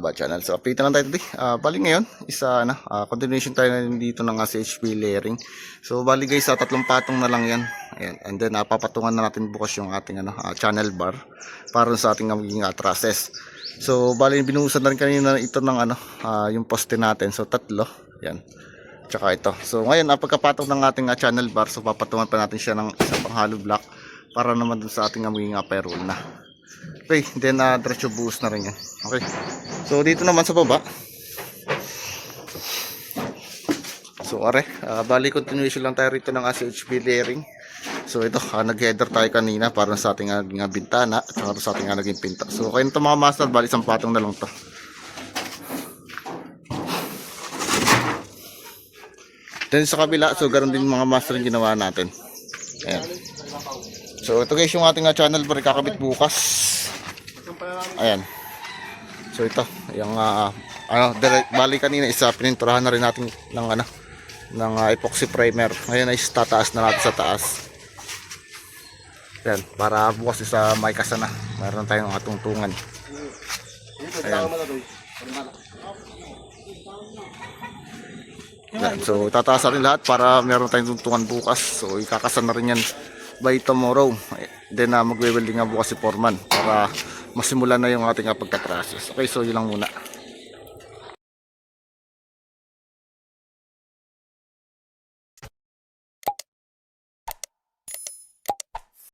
Baba Channel. So update na lang tayo today. Bali ngayon continuation tayo na dito ng CHP layering. So bali guys, tatlong patong na lang yan. Ayan. And then papatungan na natin bukas yung ating channel bar para sa ating magiging trusses. So bali binuhusan na rin kanina ito ng yung poste natin. So tatlo. Yan. Tsaka ito. So ngayon pagkapatong ng ating channel bar, so papatungan pa natin siya ng isang pang hollow block para naman dun sa ating magiging payroll na. Okay, then diretso buhos na rin yan. Okay. So dito naman sa baba. So bali continuation lang tayo rito ng CHP layering. So ito, nag-header tayo kanina para sa ating bintana at saka sa ating naging pinto. So kayo ito mga master, bali isang patong na lang to. Then sa kabila, so ganoon din mga master yung ginawa natin. Ayan. So ito guys yung ating channel bar, kakabit bukas. Ayan. So ito, yung bali kanina pininturahan na rin natin ng epoxy primer. Ngayon ay tataas na natin sa taas. Ayan, para bukas may kasa na. Meron tayong tungtungan. Ayan. Ayan. So tataas na rin lahat para meron tayong tungtungan bukas. So ikakasa na rin yan by tomorrow. Then magwe-welding nga bukas si foreman para masimulan na yung ating pagka-process. Okay, so yun lang muna.